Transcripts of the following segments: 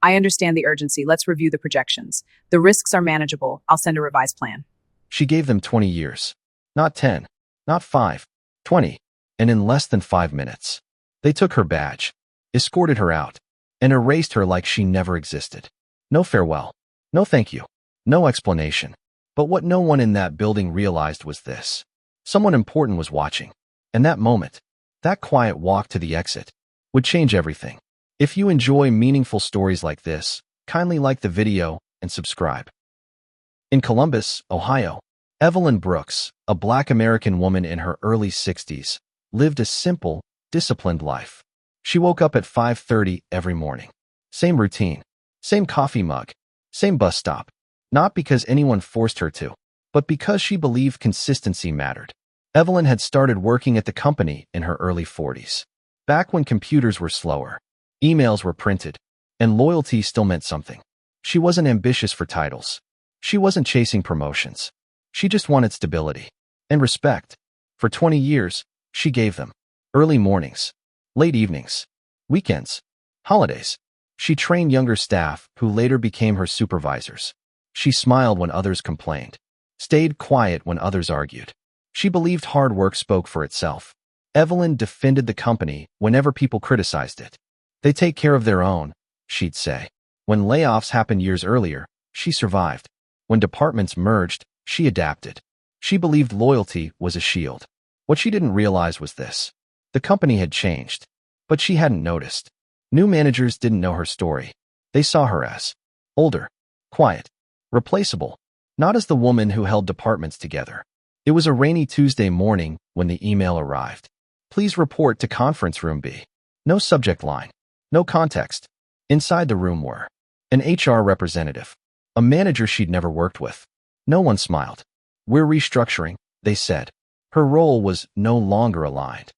I understand the urgency. Let's review the projections. The risks are manageable. I'll send a revised plan. She gave them 20 years. Not 10, not 5, 20, and in less than 5 minutes. They took her badge, escorted her out, and erased her like she never existed. No farewell, no thank you, no explanation. But what no one in that building realized was this. Someone important was watching. And that moment, that quiet walk to the exit, would change everything. If you enjoy meaningful stories like this, kindly like the video and subscribe. In Columbus, Ohio, Evelyn Brooks, a Black American woman in her early 60s, lived a simple, disciplined life. She woke up at 5:30 every morning. Same routine, same coffee mug, same bus stop. Not because anyone forced her to, but because she believed consistency mattered. Evelyn had started working at the company in her early 40s. Back when computers were slower, emails were printed, and loyalty still meant something. She wasn't ambitious for titles. She wasn't chasing promotions. She just wanted stability and respect. For 20 years, she gave them. Early mornings, late evenings, weekends, holidays. She trained younger staff who later became her supervisors. She smiled when others complained, stayed quiet when others argued. She believed hard work spoke for itself. Evelyn defended the company whenever people criticized it. They take care of their own, she'd say. When layoffs happened years earlier, she survived. When departments merged, she adapted. She believed loyalty was a shield. What she didn't realize was this. The company had changed, but she hadn't noticed. New managers didn't know her story. They saw her as older, quiet, replaceable, not as the woman who held departments together. It was a rainy Tuesday morning when the email arrived. Please report to conference room B. No subject line, no context. Inside the room were an HR representative, a manager she'd never worked with. No one smiled. We're restructuring, they said. Her role was no longer aligned.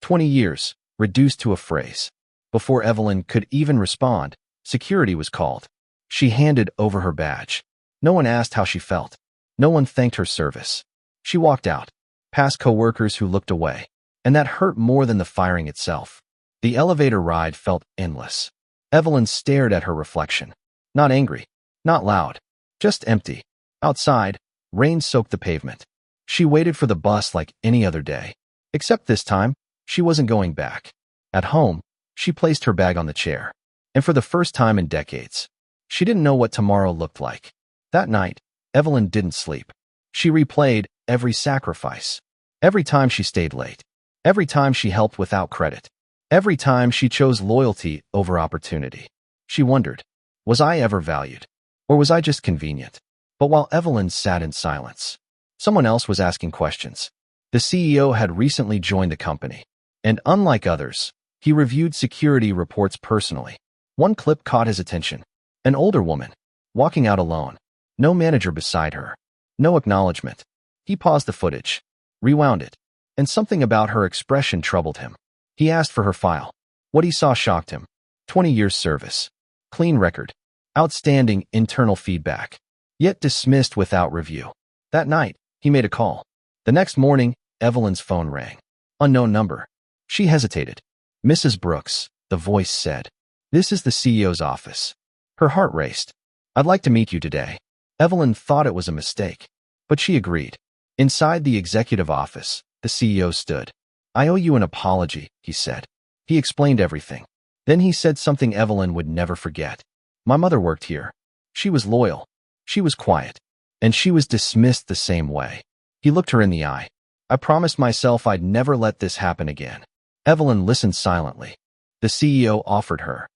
20 years, reduced to a phrase. Before Evelyn could even respond, security was called. She handed over her badge. No one asked how she felt. No one thanked her service. She walked out, past coworkers who looked away, and that hurt more than the firing itself. The elevator ride felt endless. Evelyn stared at her reflection. Not angry, not loud, just empty. Outside, rain soaked the pavement. She waited for the bus like any other day. Except this time, she wasn't going back. At home, she placed her bag on the chair. And for the first time in decades, she didn't know what tomorrow looked like. That night, Evelyn didn't sleep. She replayed every sacrifice. Every time she stayed late. Every time she helped without credit. Every time she chose loyalty over opportunity. She wondered, was I ever valued? Or was I just convenient? But while Evelyn sat in silence, someone else was asking questions. The CEO had recently joined the company. And unlike others, he reviewed security reports personally. One clip caught his attention. An older woman, walking out alone. No manager beside her. No acknowledgement. He paused the footage, rewound it, and something about her expression troubled him. He asked for her file. What he saw shocked him. 20 years service. Clean record. Outstanding internal feedback. Yet dismissed without review. That night, he made a call. The next morning, Evelyn's phone rang. Unknown number. She hesitated. Mrs. Brooks, the voice said. This is the CEO's office. Her heart raced. I'd like to meet you today. Evelyn thought it was a mistake, but she agreed. Inside the executive office, the CEO stood. I owe you an apology, he said. He explained everything. Then he said something Evelyn would never forget. My mother worked here. She was loyal. She was quiet. And she was dismissed the same way. He looked her in the eye. I promised myself I'd never let this happen again. Evelyn listened silently. The CEO offered her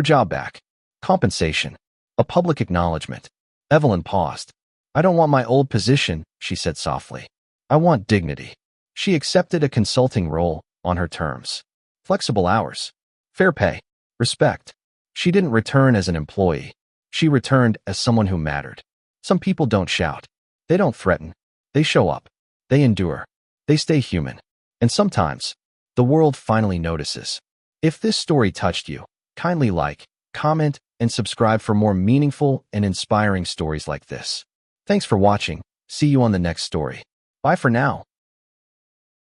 job back, compensation, a public acknowledgement. Evelyn paused. I don't want my old position, she said softly. I want dignity. She accepted a consulting role on her terms. Flexible hours, fair pay, respect. She didn't return as an employee. She returned as someone who mattered. Some people don't shout. They don't threaten. They show up. They endure. They stay human. And sometimes, the world finally notices. If this story touched you, kindly like, comment, and subscribe for more meaningful and inspiring stories like this. Thanks for watching. See you on the next story. Bye for now.